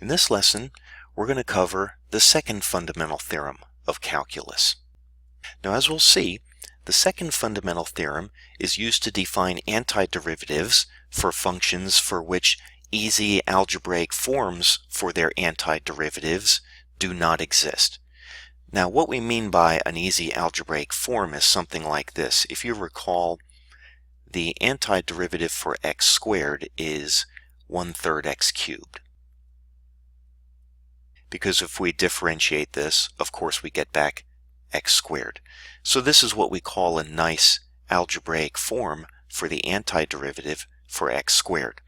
In this lesson, we're going to cover the second fundamental theorem of calculus. Now, as we'll see, the second fundamental theorem is used to define antiderivatives for functions for which easy algebraic forms for their antiderivatives do not exist. Now, what we mean by an easy algebraic form is something like this. If you recall, the antiderivative for x squared is 1/3 x cubed. Because if we differentiate this, of course we get back x squared. So this is what we call a nice algebraic form for the antiderivative for x squared.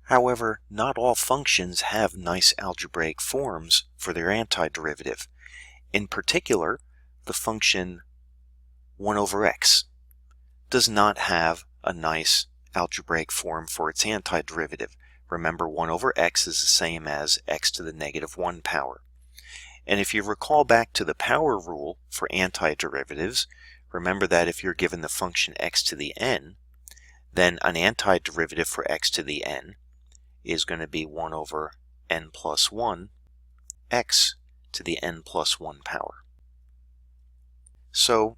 However, not all functions have nice algebraic forms for their antiderivative. In particular, the function 1/x does not have a nice algebraic form for its antiderivative. Remember, 1/x is the same as x to the negative 1 power. And if you recall back to the power rule for antiderivatives, remember that if you're given the function x to the n, then an antiderivative for x to the n is going to be 1/n plus 1 x to the n plus 1 power. So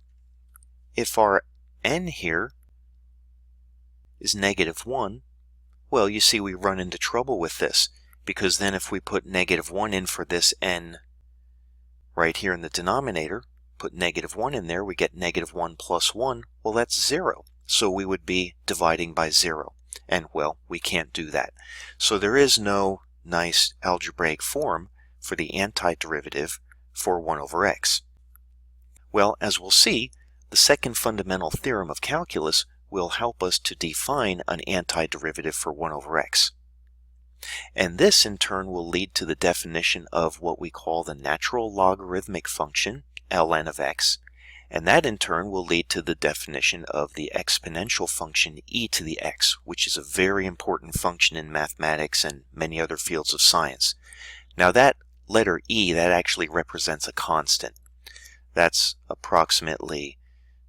if our n here is negative 1, well, you see we run into trouble with this, because then if we put negative 1 in for this n right here in the denominator, put negative 1 in there, we get negative 1 plus 1, well, that's 0. So we would be dividing by 0. And, well, we can't do that. So there is no nice algebraic form for the antiderivative for 1/x. Well, as we'll see, the second fundamental theorem of calculus will help us to define an antiderivative for 1/x. And this, in turn, will lead to the definition of what we call the natural logarithmic function, ln of x, and that, in turn, will lead to the definition of the exponential function e to the x, which is a very important function in mathematics and many other fields of science. Now, that letter e, that actually represents a constant. That's approximately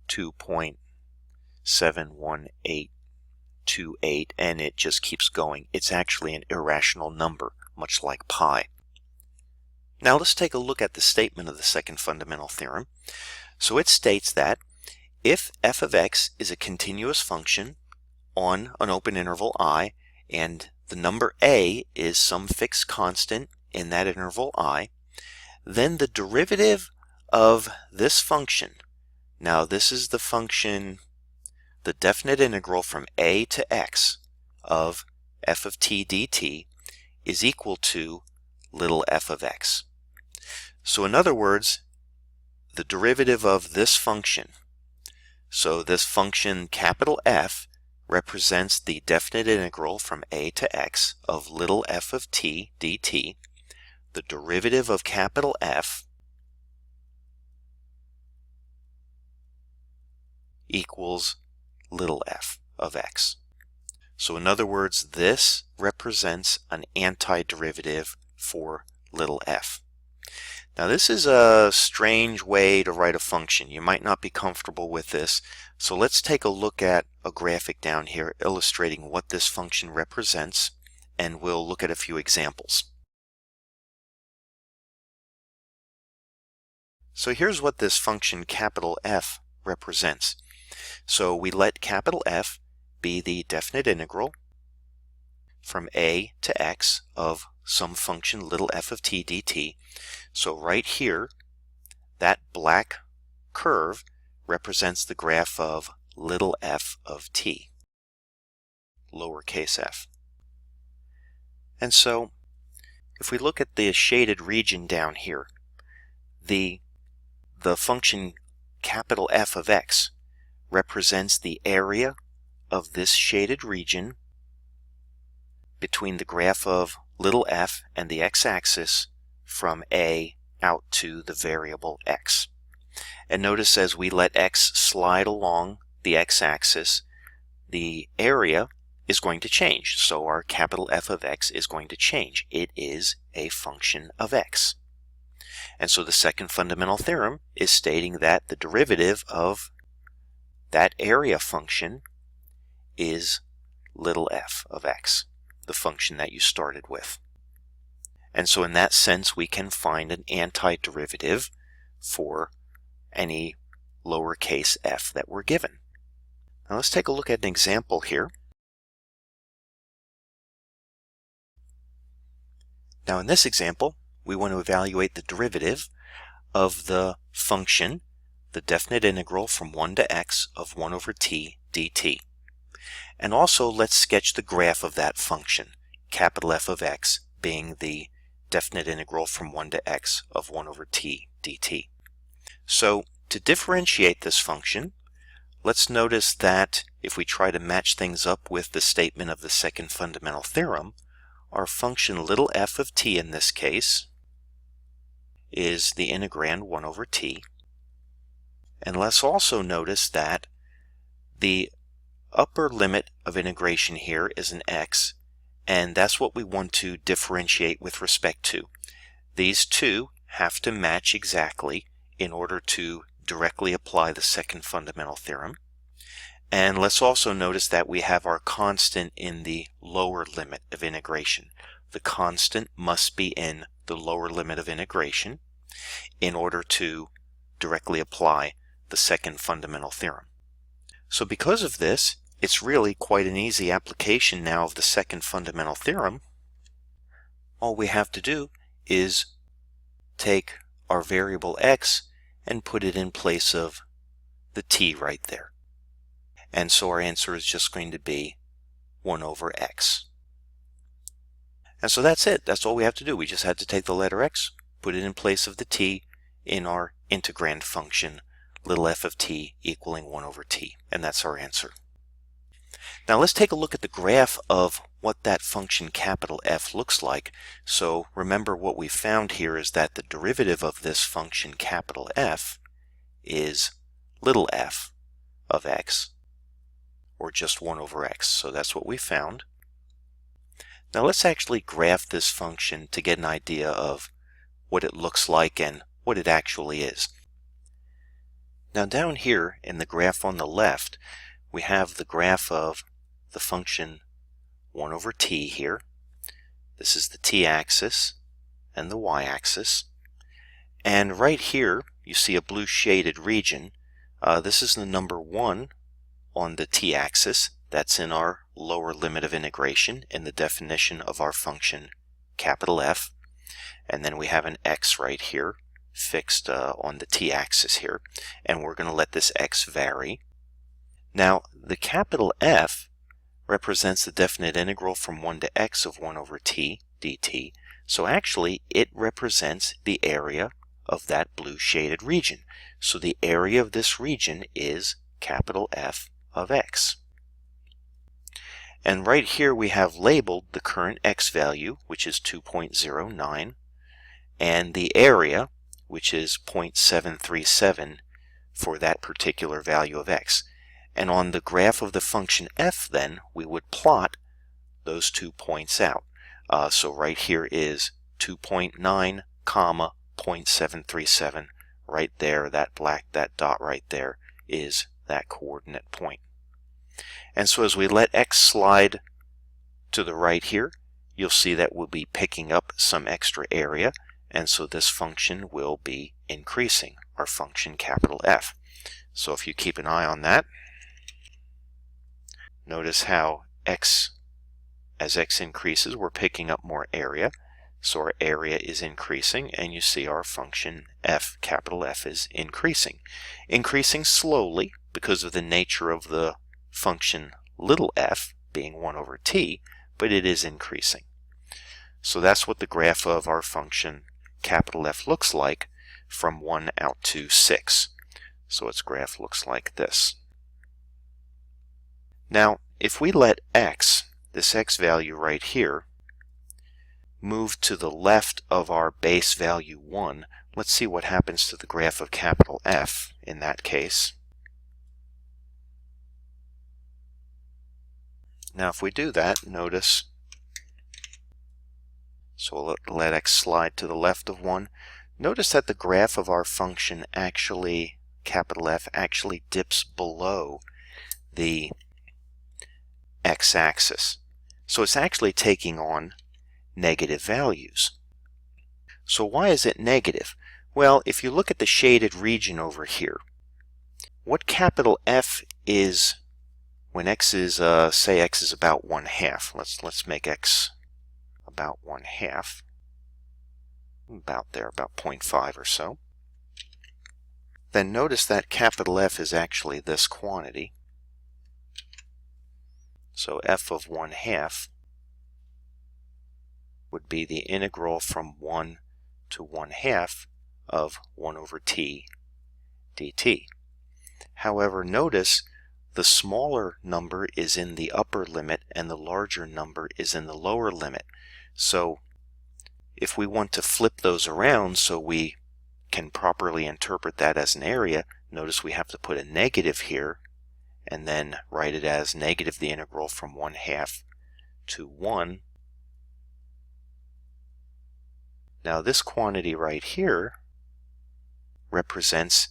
2.71828, and it just keeps going. It's actually an irrational number, much like pi. Now let's take a look at the statement of the second fundamental theorem. So it states that if f of x is a continuous function on an open interval I, and the number a is some fixed constant in that interval I, then the derivative of this function, now this is the function, the definite integral from a to x of f of t dt, is equal to little f of x. So in other words, the derivative of this function, so this function capital F represents the definite integral from a to x of little f of t dt. The derivative of capital F equals little f of x. So in other words, this represents an antiderivative for little f. Now, this is a strange way to write a function. You might not be comfortable with this. So let's take a look at a graphic down here illustrating what this function represents, and we'll look at a few examples. So here's what this function capital F represents. So we let capital F be the definite integral from a to x of some function little f of t dt. So right here, that black curve represents the graph of little f of t, lowercase f. And so if we look at the shaded region down here, the function capital F of x represents the area of this shaded region between the graph of little f and the x-axis from a out to the variable x. And notice as we let x slide along the x-axis, the area is going to change. So our capital F of x is going to change. It is a function of x. And so the second fundamental theorem is stating that the derivative of that area function is little f of x, the function that you started with. And so in that sense, we can find an antiderivative for any lowercase f that we're given. Now let's take a look at an example here. Now in this example, we want to evaluate the derivative of the function, the definite integral from 1 to x of 1 over t dt. And also let's sketch the graph of that function, capital F of x being the definite integral from 1 to x of 1 over t dt. So to differentiate this function, let's notice that if we try to match things up with the statement of the second fundamental theorem, our function little f of t in this case is the integrand 1 over t. And let's also notice that the upper limit of integration here is an x, and that's what we want to differentiate with respect to. These two have to match exactly in order to directly apply the second fundamental theorem. And let's also notice that we have our constant in the lower limit of integration. The constant must be in the lower limit of integration in order to directly apply the second fundamental theorem. So because of this, it's really quite an easy application now of the second fundamental theorem. All we have to do is take our variable x and put it in place of the t right there. And so our answer is just going to be 1 over x. And so that's it. That's all we have to do. We just had to take the letter x, put it in place of the t in our integrand function, little f of t equaling 1 over t. And that's our answer. Now let's take a look at the graph of what that function capital F looks like. So remember, what we found here is that the derivative of this function capital F is little f of x, or just 1 over x. So that's what we found. Now let's actually graph this function to get an idea of what it looks like and what it actually is. Now down here in the graph on the left, we have the graph of the function 1 over t here. This is the t-axis and the y-axis. And right here, you see a blue shaded region. This is the number 1 on the t-axis. That's in our lower limit of integration in the definition of our function capital F. And then we have an x right here fixed on the t-axis here. And we're going to let this x vary. Now, the capital F represents the definite integral from 1 to x of 1 over t dt. So actually, it represents the area of that blue shaded region. So the area of this region is capital F of x. And right here we have labeled the current x value, which is 2.09, and the area, which is 0.737 for that particular value of x. And on the graph of the function f, then, we would plot those 2 points out. So right here is 2.9, comma, 0.737. Right there, that dot right there is that coordinate point. And so as we let x slide to the right here, you'll see that we'll be picking up some extra area, and so this function will be increasing, our function capital F. So if you keep an eye on that, notice how as x increases, we're picking up more area. So our area is increasing, and you see our function f, capital F, is increasing. Increasing slowly because of the nature of the function little f being 1 over t, but it is increasing. So that's what the graph of our function capital F looks like from 1 out to 6. So its graph looks like this. Now, if we let x, this x value right here, move to the left of our base value 1, let's see what happens to the graph of capital F in that case. Now if we do that, notice, so we'll let x slide to the left of 1. Notice that the graph of our function actually, capital F, actually dips below the x-axis. So it's actually taking on negative values. So why is it negative? Well, if you look at the shaded region over here, what capital F is when x is, say x is about 1/2. Let's make x about 1/2. About there, about 0.5 or so. Then notice that capital F is actually this quantity. So f of 1/2 would be the integral from 1 to 1/2 of 1 over t dt. However, notice the smaller number is in the upper limit and the larger number is in the lower limit. So if we want to flip those around so we can properly interpret that as an area, notice we have to put a negative here and then write it as negative the integral from 1/2 to 1. Now this quantity right here represents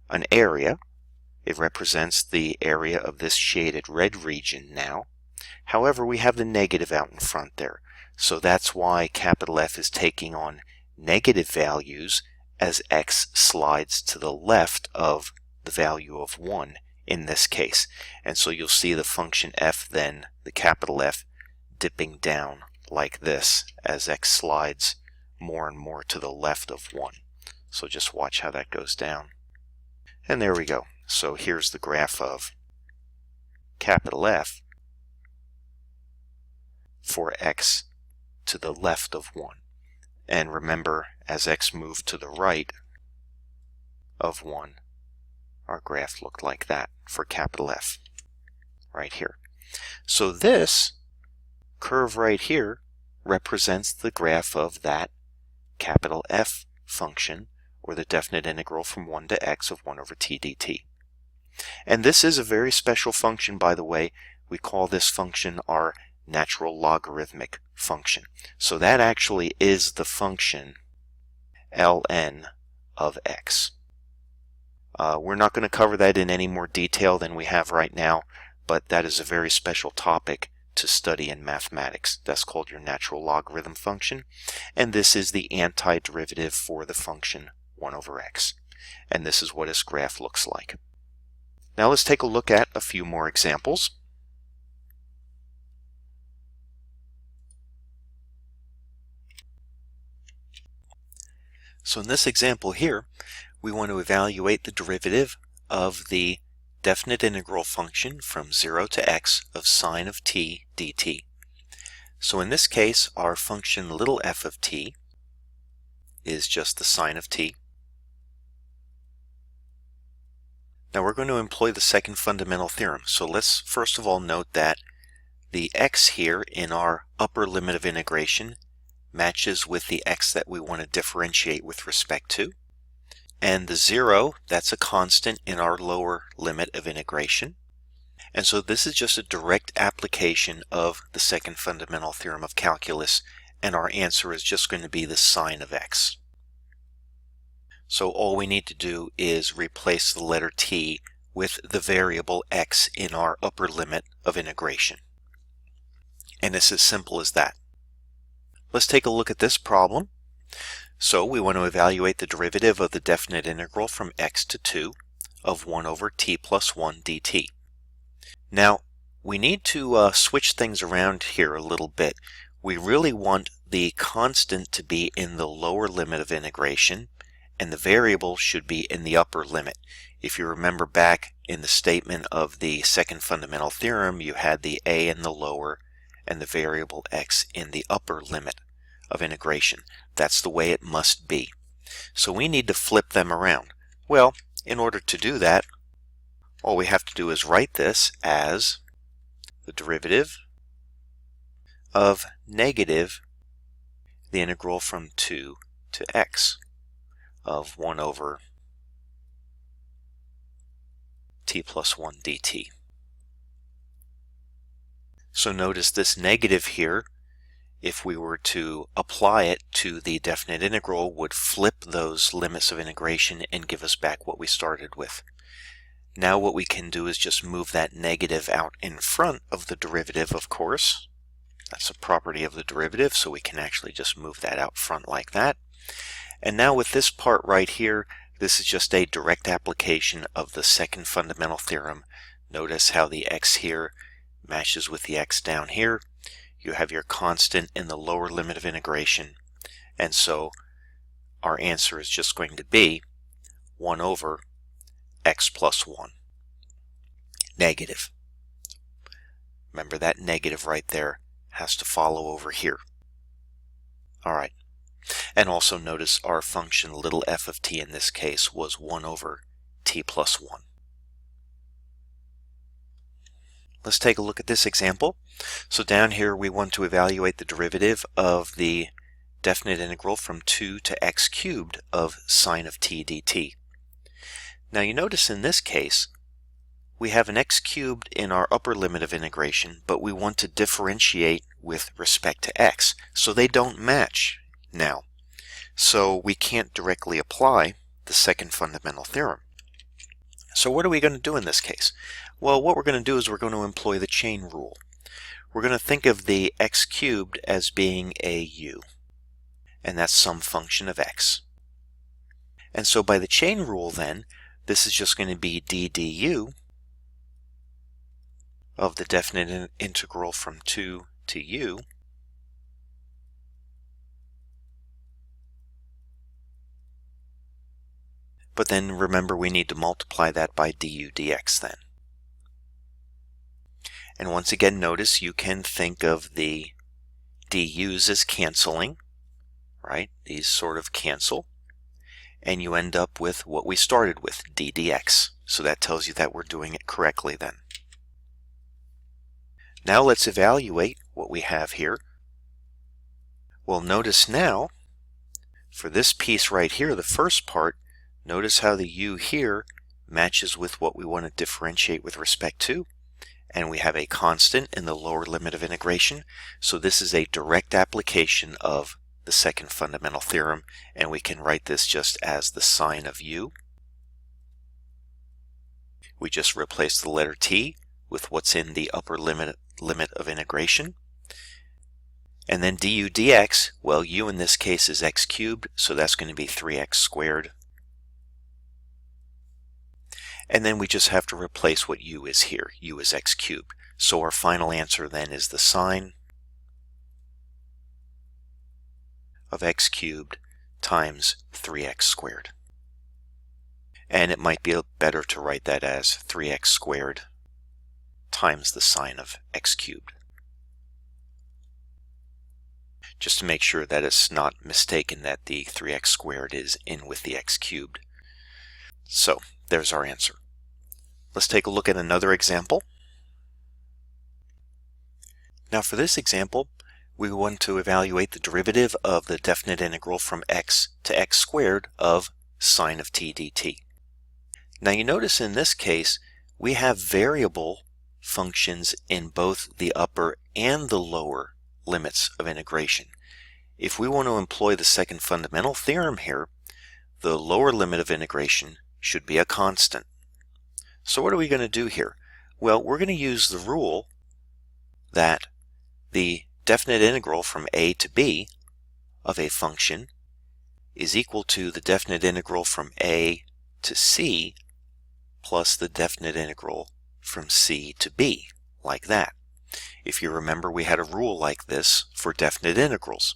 an area. It represents the area of this shaded red region now. However, we have the negative out in front there. So that's why capital F is taking on negative values as x slides to the left of the value of 1 in this case. And so you'll see the function f then, the capital F, dipping down like this as x slides more and more to the left of 1. So just watch how that goes down. And there we go. So here's the graph of capital F for x to the left of 1. And remember, as x moved to the right of 1, our graph looked like that for capital F right here. So this curve right here represents the graph of that capital F function, or the definite integral from 1 to x of 1 over t dt. And this is a very special function, by the way. We call this function our natural logarithmic function. So that actually is the function ln of x. We're not going to cover that in any more detail than we have right now, but that is a very special topic to study in mathematics. That's called your natural logarithm function, and this is the antiderivative for the function 1 over x. And this is what its graph looks like. Now let's take a look at a few more examples. So in this example here, we want to evaluate the derivative of the definite integral function from 0 to x of sine of t dt. So in this case, our function little f of t is just the sine of t. Now we're going to employ the second fundamental theorem. So let's first of all note that the x here in our upper limit of integration matches with the x that we want to differentiate with respect to. And the 0, that's a constant in our lower limit of integration. And so this is just a direct application of the second fundamental theorem of calculus, and our answer is just going to be the sine of x. So all we need to do is replace the letter t with the variable x in our upper limit of integration. And it's as simple as that. Let's take a look at this problem. So we want to evaluate the derivative of the definite integral from x to 2 of 1 over t plus 1 dt. Now, we need to switch things around here a little bit. We really want the constant to be in the lower limit of integration, and the variable should be in the upper limit. If you remember back in the statement of the second fundamental theorem, you had the a in the lower and the variable x in the upper limit of integration. That's the way it must be. So we need to flip them around. Well, in order to do that, all we have to do is write this as the derivative of negative the integral from 2 to x of 1 over t plus 1 dt. So notice this negative here, if we were to apply it to the definite integral, would flip those limits of integration and give us back what we started with. Now what we can do is just move that negative out in front of the derivative, of course. That's a property of the derivative, so we can actually just move that out front like that. And now with this part right here, this is just a direct application of the second fundamental theorem. Notice how the x here matches with the x down here. You have your constant in the lower limit of integration, and so our answer is just going to be 1 over x plus 1. Negative. Remember that negative right there has to follow over here. Alright. And also notice our function little f of t in this case was 1 over t plus 1. Let's take a look at this example. So down here we want to evaluate the derivative of the definite integral from 2 to x cubed of sine of t dt. Now you notice in this case we have an x cubed in our upper limit of integration, but we want to differentiate with respect to x. So they don't match now. So we can't directly apply the second fundamental theorem. So what are we going to do in this case? Well, what we're going to do is we're going to employ the chain rule. We're going to think of the x cubed as being a u, and that's some function of x. And so by the chain rule then, this is just going to be d du of the definite integral from 2 to u but then remember we need to multiply that by du dx then. And once again notice you can think of the du's as canceling, right? These sort of cancel, and you end up with what we started with, d dx. So that tells you that we're doing it correctly then. Now let's evaluate what we have here. Well, notice now, for this piece right here, the first part, notice how the u here matches with what we want to differentiate with respect to, and we have a constant in the lower limit of integration. So this is a direct application of the second fundamental theorem, and we can write this just as the sine of u. We just replace the letter t with what's in the upper limit of integration. And then du dx, well, u in this case is x cubed, so that's going to be 3x squared. And then we just have to replace what u is here. U is x cubed. So our final answer then is the sine of x cubed times 3x squared. And it might be better to write that as 3x squared times the sine of x cubed, just to make sure that it's not mistaken that the 3x squared is in with the x cubed. So there's our answer. Let's take a look at another example. Now for this example, we want to evaluate the derivative of the definite integral from x to x squared of sine of t dt. Now you notice in this case we have variable functions in both the upper and the lower limits of integration. If we want to employ the second fundamental theorem here, the lower limit of integration should be a constant. So what are we going to do here? Well, we're going to use the rule that the definite integral from a to b of a function is equal to the definite integral from a to c plus the definite integral from c to b, like that. If you remember, we had a rule like this for definite integrals.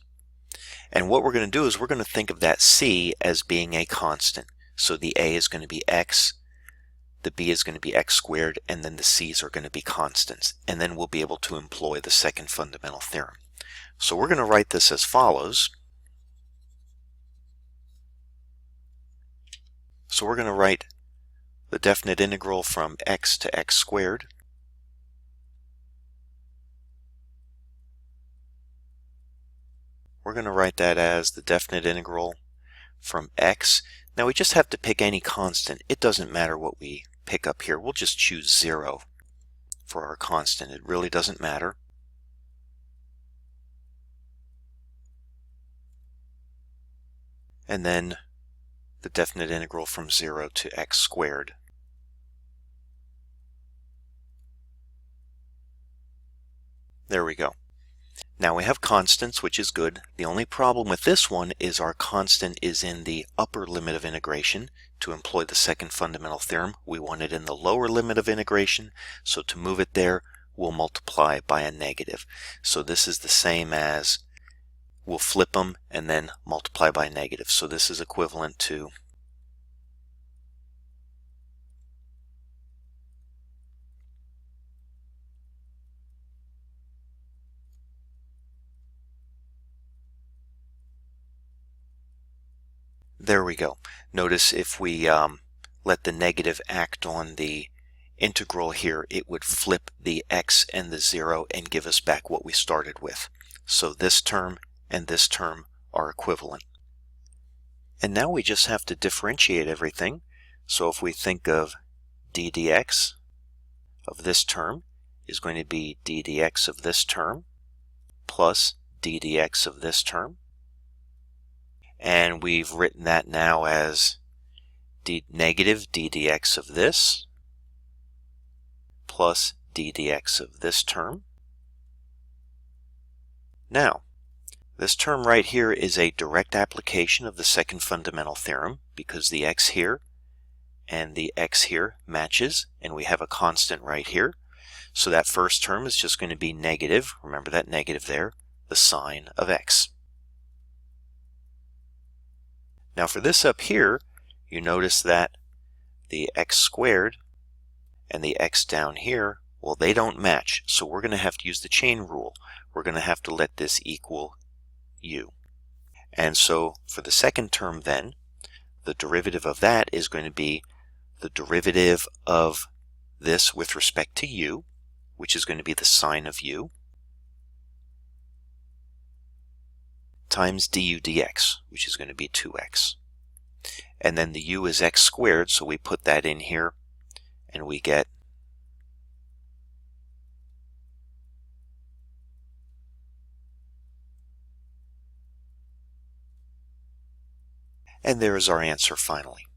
And what we're going to do is we're going to think of that c as being a constant. So the a is going to be x, the b is going to be x squared, and then the c's are going to be constants. And then we'll be able to employ the second fundamental theorem. So we're going to write this as follows. So we're going to write the definite integral from x to x squared we're going to write that as the definite integral from x. Now we just have to pick any constant. It doesn't matter what we pick up here. We'll just choose 0 for our constant. It really doesn't matter. And then the definite integral from 0 to x squared. There we go. Now we have constants, which is good. The only problem with this one is our constant is in the upper limit of integration. To employ the second fundamental theorem, we want it in the lower limit of integration. So to move it there, we'll multiply by a negative. So this is the same as, we'll flip them and then multiply by negative. So this is equivalent to there we go. Notice if we let the negative act on the integral here, it would flip the x and the 0 and give us back what we started with. So this term and this term are equivalent. And now we just have to differentiate everything. So if we think of d dx of this term is going to be d dx of this term plus d dx of this term. And we've written that now as negative d dx of this plus d dx of this term. Now, this term right here is a direct application of the second fundamental theorem because the x here and the x here matches, and we have a constant right here. So that first term is just going to be negative, remember that negative there, the sine of x. Now for this up here, you notice that the x squared and the x down here, well, they don't match. So we're going to have to use the chain rule. We're going to have to let this equal u. And so for the second term then, the derivative of that is going to be the derivative of this with respect to u, which is going to be the sine of u, times du dx, which is going to be 2x. And then the u is x squared, so we put that in here, and we get and there is our answer finally.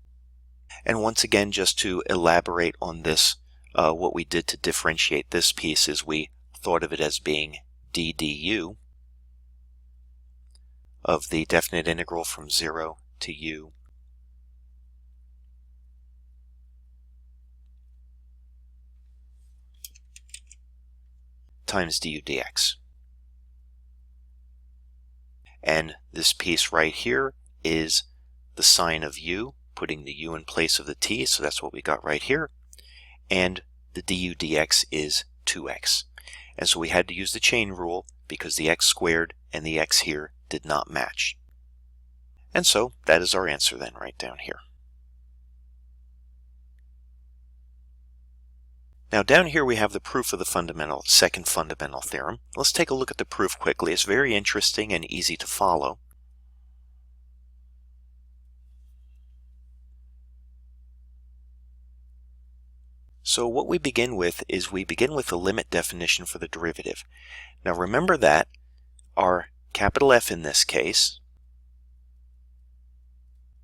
And once again, just to elaborate on this, what we did to differentiate this piece is we thought of it as being d du of the definite integral from 0 to u times du dx. And this piece right here is the sine of u, putting the u in place of the t, so that's what we got right here. And the du dx is 2x. And so we had to use the chain rule because the x squared and the x here did not match. And so that is our answer then right down here. Now down here we have the proof of the second fundamental theorem. Let's take a look at the proof quickly. It's very interesting and easy to follow. So what we begin with is we begin with the limit definition for the derivative. Now remember that our capital F in this case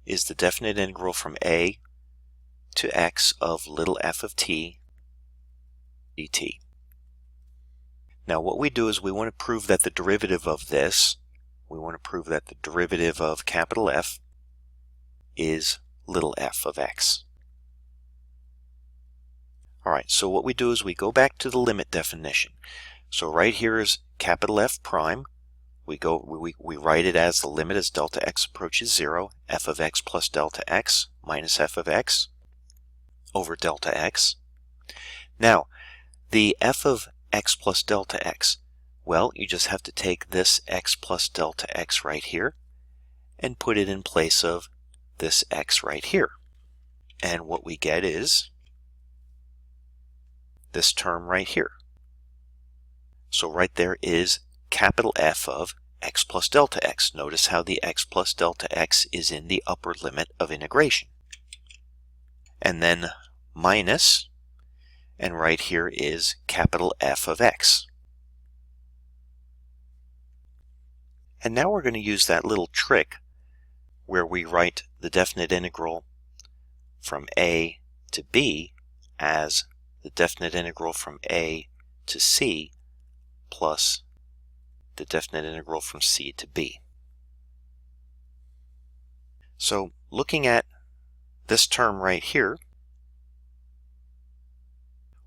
is the definite integral from a to x of little f of t dt. Now what we do is we want to prove that the derivative of this, we want to prove that the derivative of capital F is little f of x. Alright, so what we do is we go back to the limit definition. So right here is capital F prime. We write it as the limit as delta x approaches 0, f of x plus delta x minus f of x over delta x. Now, the f of x plus delta x, well, you just have to take this x plus delta x right here and put it in place of this x right here. And what we get is this term right here. So right there is capital F of x plus delta x. Notice how the x plus delta x is in the upper limit of integration. And then minus, and right here is capital F of x. And now we're going to use that little trick where we write the definite integral from a to b as the definite integral from a to c plus the definite integral from c to b. So looking at this term right here,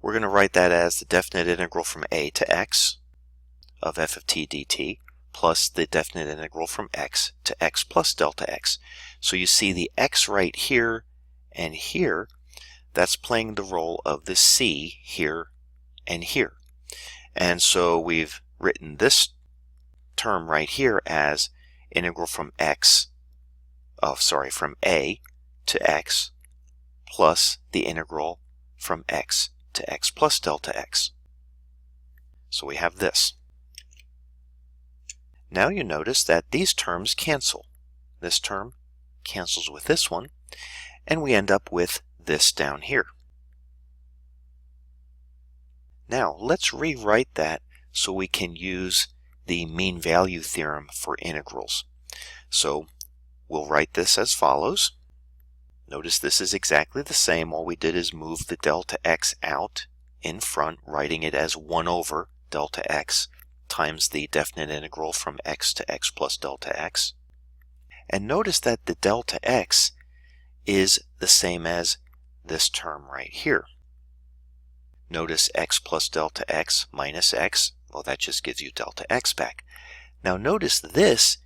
we're going to write that as the definite integral from a to x of f of t dt plus the definite integral from x to x plus delta x. So you see the x right here and here, that's playing the role of the c here and here. And so we've written this term right here as integral from from a to x plus the integral from x to x plus delta x. So we have this. Now you notice that these terms cancel. This term cancels with this one, and we end up with this down here. Now let's rewrite that so we can use the mean value theorem for integrals. So we'll write this as follows. Notice this is exactly the same. All we did is move the delta x out in front, writing it as 1 over delta x times the definite integral from x to x plus delta x. And notice that the delta x is the same as this term right here. Notice x plus delta x minus x, well, that just gives you delta x back. Now notice this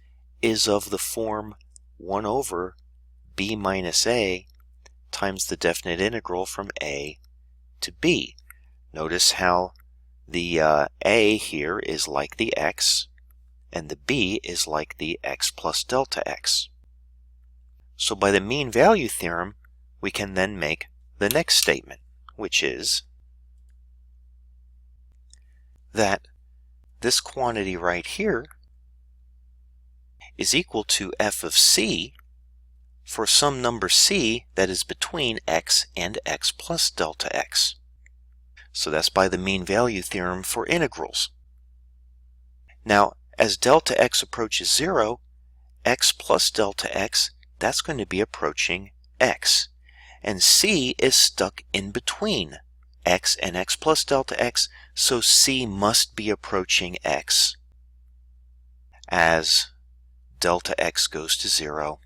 is of the form 1 over b minus a times the definite integral from a to b. Notice how the a here is like the x, and the b is like the x plus delta x. So by the mean value theorem, we can then make the next statement, which is that this quantity right here is equal to f of c for some number c that is between x and x plus delta x. So that's by the mean value theorem for integrals. Now, as delta x approaches 0, x plus delta x, that's going to be approaching x. And c is stuck in between x and x plus delta x, so c must be approaching x as delta x goes to 0.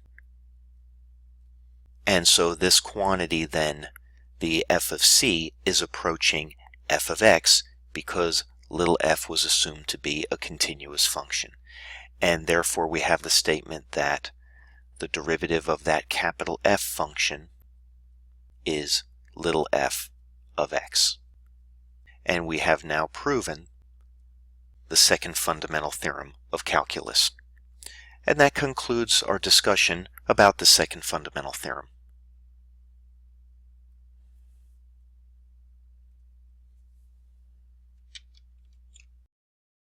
And so this quantity then, the f of c, is approaching f of x because little f was assumed to be a continuous function. And therefore we have the statement that the derivative of that capital F function is little f of x. And we have now proven the second fundamental theorem of calculus. And that concludes our discussion about the second fundamental theorem.